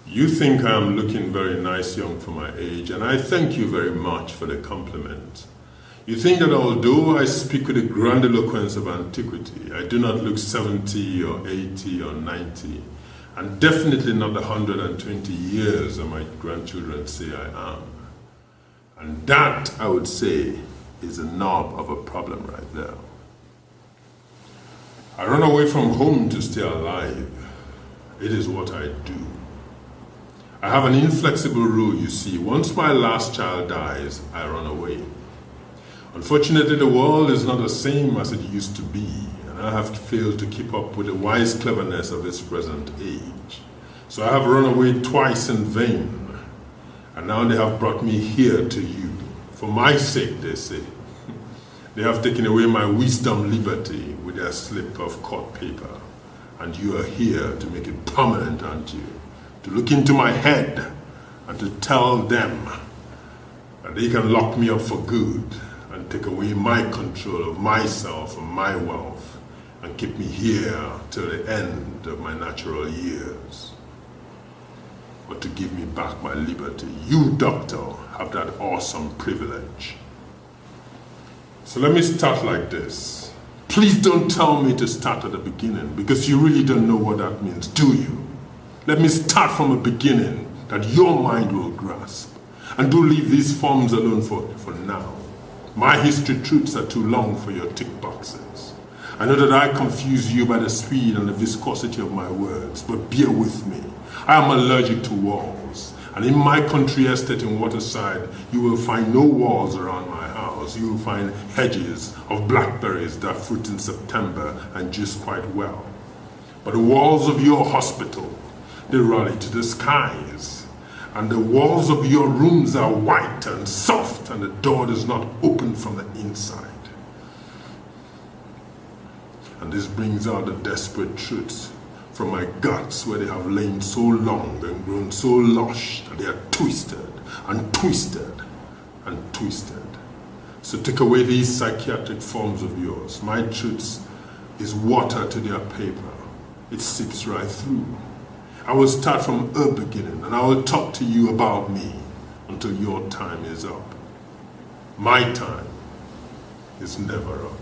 You think I'm looking very nice young for my age, and I thank you very much for the compliment. You think that although I speak with the grandiloquence of antiquity, I do not look 70 or 80 or 90, and definitely not the 120 years that my grandchildren say I am. And that, I would say, is a knob of a problem right there. I run away from home to stay alive. It is what I do. I have an inflexible rule, you see. Once my last child dies, I run away. Unfortunately, the world is not the same as it used to be, and I have failed to keep up with the wise cleverness of its present age. So I have run away twice in vain, and now they have brought me here to you. For my sake, they say. They have taken away my wisdom liberty with their slip of court paper, and you are here to make it permanent, aren't you? To look into my head and to tell them that they can lock me up for good and take away my control of myself and my wealth and keep me here till the end of my natural years. But to give me back my liberty, you, doctor, have that awesome privilege. So let me start like this. Please don't tell me to start at the beginning, because you really don't know what that means, do you? Let me start from a beginning that your mind will grasp. And do leave these forms alone for now. My history truths are too long for your tick boxes. I know that I confuse you by the speed and the viscosity of my words, but bear with me. I am allergic to walls. And in my country estate in Waterside, you will find no walls around my house. You will find hedges of blackberries that fruit in September and juice quite well. But the walls of your hospital, they rally to the skies. And the walls of your rooms are white and soft, and the door does not open from the inside. And this brings out the desperate truths from my guts, where they have lain so long and grown so lush that they are twisted and twisted and twisted. So take away these psychiatric forms of yours. My truths is water to their paper. It seeps right through. I will start from a beginning, and I will talk to you about me until your time is up. My time is never up.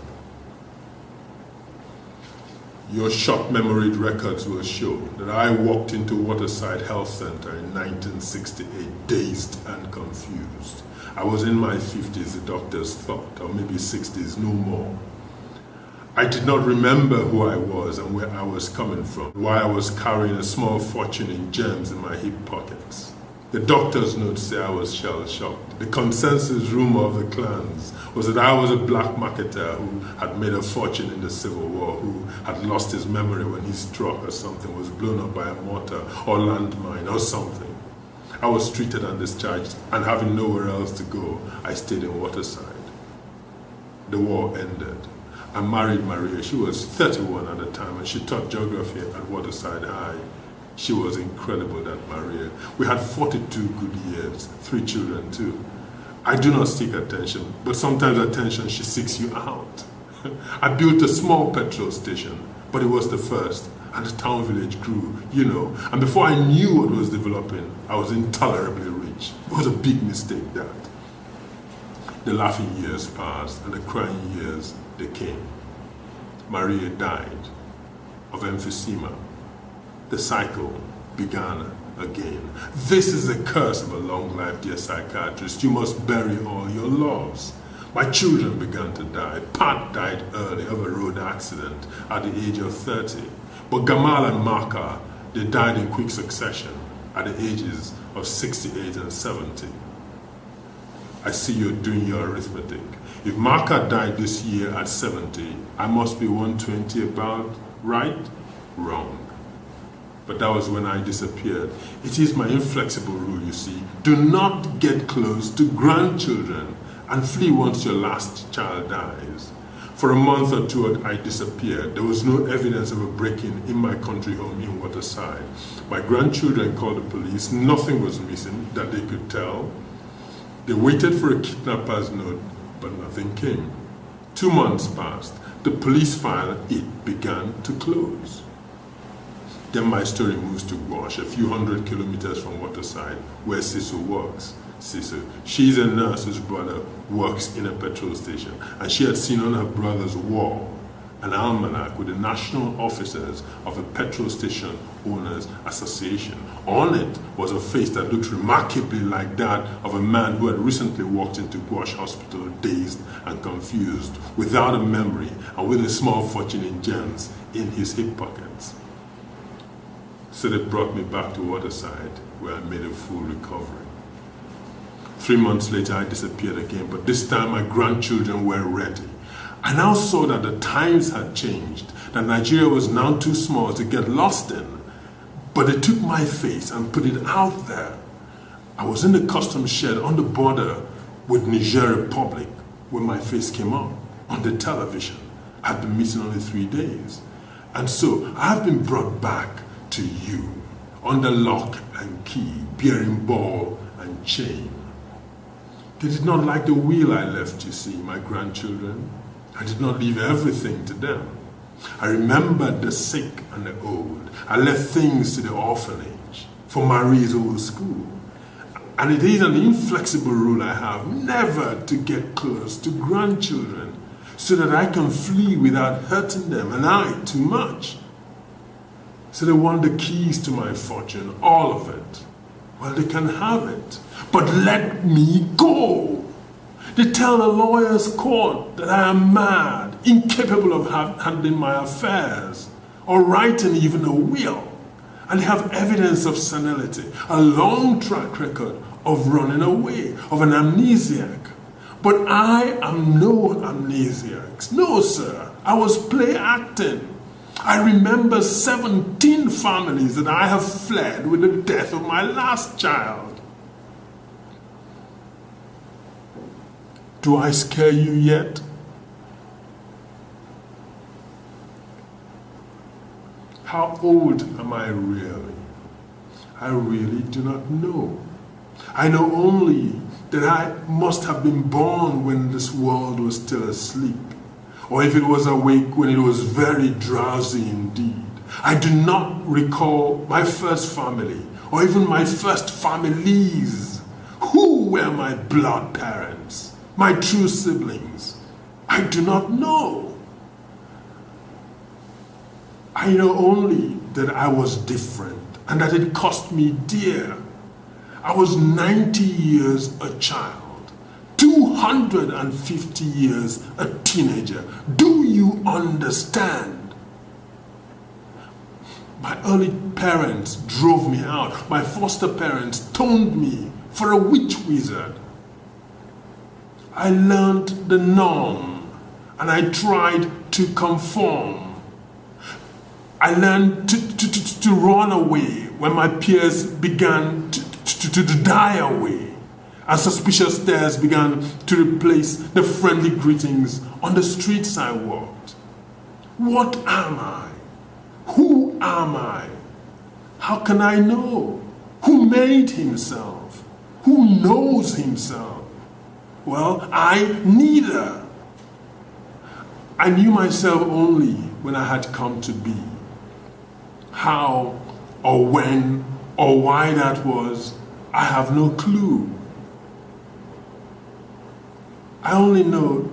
Your short-memoried records will show that I walked into Waterside Health Center in 1968, dazed and confused. I was in my 50s, the doctors thought, or maybe 60s, no more. I did not remember who I was and where I was coming from, why I was carrying a small fortune in gems in my hip pockets. The doctor's notes say I was shell-shocked. The consensus rumor of the clans was that I was a black marketer who had made a fortune in the Civil War, who had lost his memory when his truck or something was blown up by a mortar or landmine or something. I was treated and discharged, and having nowhere else to go, I stayed in Waterside. The war ended. I married Maria. She was 31 at the time, and she taught geography at Waterside High. She was incredible, that Maria. We had 42 good years, 3 children too. I do not seek attention, but sometimes attention, she seeks you out. I built a small petrol station, but it was the first, and the town village grew, you know. And before I knew what was developing, I was intolerably rich. It was a big mistake, that. The laughing years passed, and the crying years, they came. Maria died of emphysema. The cycle began again. This is the curse of a long life, dear psychiatrist. You must bury all your loves. My children began to die. Pat died early of a road accident at the age of 30. But Gamal and Maka, they died in quick succession at the ages of 68 and 70. I see you're doing your arithmetic. If Maka died this year at 70, I must be 120 about, right? Wrong. But that was when I disappeared. It is my inflexible rule, you see. Do not get close to grandchildren and flee once your last child dies. For a month or two, I disappeared. There was no evidence of a break-in in my country home in Waterside. My grandchildren called the police. Nothing was missing that they could tell. They waited for a kidnapper's note, but nothing came. 2 months passed. The police file, it began to close. Then my story moves to Gwash, a few hundred kilometers from Waterside, where Sisu works. Sisu, she's a nurse whose brother works in a petrol station, and she had seen on her brother's wall an almanac with the national officers of a petrol station owners association. On it was a face that looked remarkably like that of a man who had recently walked into Gwash Hospital dazed and confused, without a memory and with a small fortune in gems in his hip pockets. So they brought me back to Waterside, where I made a full recovery. 3 months later, I disappeared again, but this time my grandchildren were ready. I now saw that the times had changed, that Nigeria was now too small to get lost in. But they took my face and put it out there. I was in the customs shed on the border with Niger Republic when my face came up on the television. I'd been missing only 3 days. And so I've been brought back to you under lock and key, bearing ball and chain. They did not like the wheel I left, you see, my grandchildren. I did not leave everything to them. I remembered the sick and the old. I left things to the orphanage for Marie's old school. And it is an inflexible rule I have, never to get close to grandchildren so that I can flee without hurting them, and I too much. So they want the keys to my fortune, all of it. Well, they can have it, but let me go. They tell the lawyer's court that I am mad, incapable of handling my affairs, or writing even a will. And they have evidence of senility, a long track record of running away, of an amnesiac. But I am no amnesiac. No, sir. I was play acting. I remember 17 families that I have fled with the death of my last child. Do I scare you yet? How old am I really? I really do not know. I know only that I must have been born when this world was still asleep, or if it was awake when it was very drowsy indeed. I do not recall my first family, or even my first families. Who were my blood parents? My true siblings? I do not know. I know only that I was different and that it cost me dear. I was 90 years a child, 250 years a teenager. Do you understand? My early parents drove me out. My foster parents toned me for a witch wizard. I learned the norm and I tried to conform. I learned to run away when my peers began to die away, and suspicious stares began to replace the friendly greetings on the streets I walked. What am I? Who am I? How can I know? Who made himself? Who knows himself? Well, I neither. I knew myself only when I had come to be. How or when or why that was, I have no clue. I only know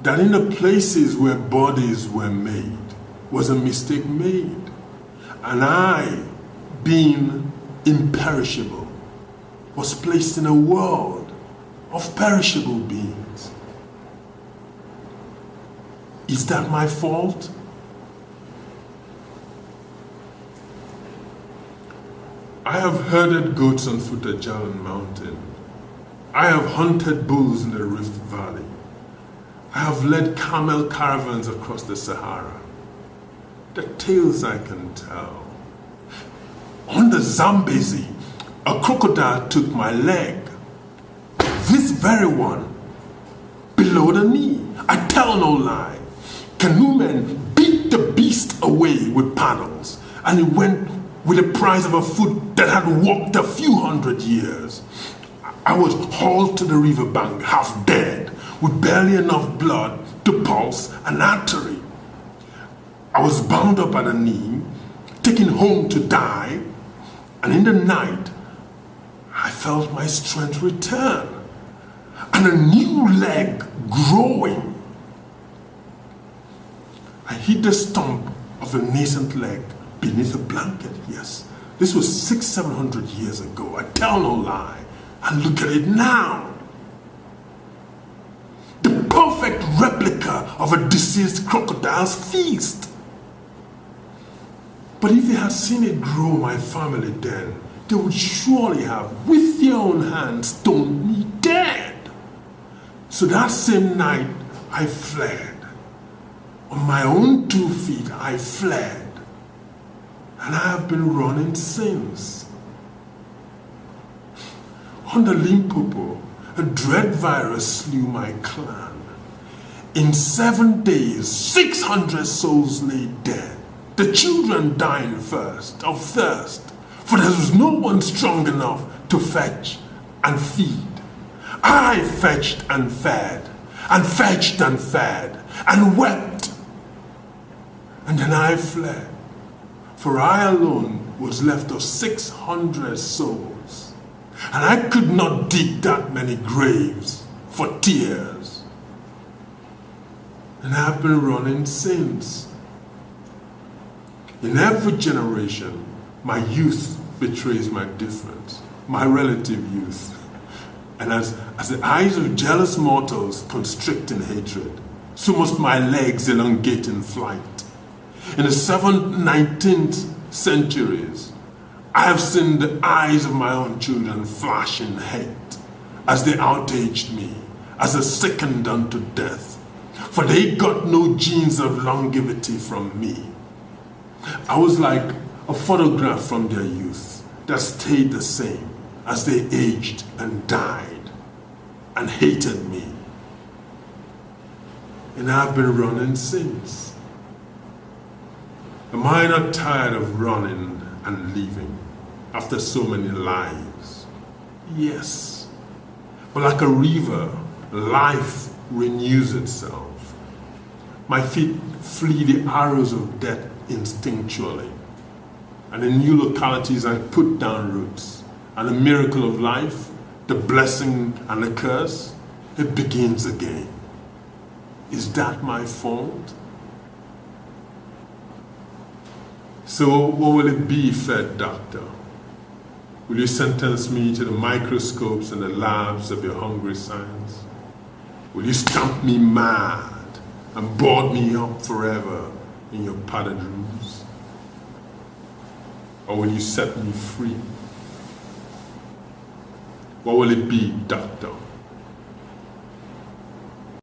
that in the places where bodies were made was a mistake made. And I, being imperishable, was placed in a world of perishable beings. Is that my fault? I have herded goats on Futajalan Mountain. I have hunted bulls in the Rift Valley. I have led camel caravans across the Sahara. The tales I can tell. On the Zambezi, a crocodile took my leg. This very one, below the knee. I tell no lie. Canoemen beat the beast away with paddles, and it went with the price of a foot that had walked a few hundred years. I was hauled to the riverbank, half dead, with barely enough blood to pulse an artery. I was bound up at the knee taken home to die, and in the night, I felt my strength return and a new leg growing. I hit the stump of a nascent leg beneath a blanket, yes. This was 600-700 years ago, I tell no lie. And look at it now. The perfect replica of a deceased crocodile's feast. But if they had seen it grow, my family then, they would surely have, with their own hands, stoned me dead. So that same night, I fled. On my own 2 feet, I fled. And I have been running since. On the Limpopo, a dread virus slew my clan. In 7 days, 600 souls lay dead. The children dying first of thirst, for there was no one strong enough to fetch and feed. I fetched and fed, and fetched and fed, and wept. And then I fled, for I alone was left of 600 souls, and I could not dig that many graves for tears. And I've been running since. In every generation, my youth betrays my difference, my relative youth. And as the eyes of jealous mortals constrict in hatred, so must my legs elongate in flight. In the 7th, 19th centuries, I have seen the eyes of my own children flash in hate as they outraged me, as a sickened unto death, for they got no genes of longevity from me. I was like a photograph from their youth that stayed the same as they aged and died and hated me. And I've been running since. Am I not tired of running and leaving after so many lives? Yes. But like a river, life renews itself. My feet flee the arrows of death instinctually. And in new localities I put down roots. And the miracle of life, the blessing and the curse, it begins again. Is that my fault? So what will it be, fed doctor? Will you sentence me to the microscopes and the labs of your hungry science? Will you stamp me mad and board me up forever in your padded rooms? Or will you set me free? What will it be, doctor?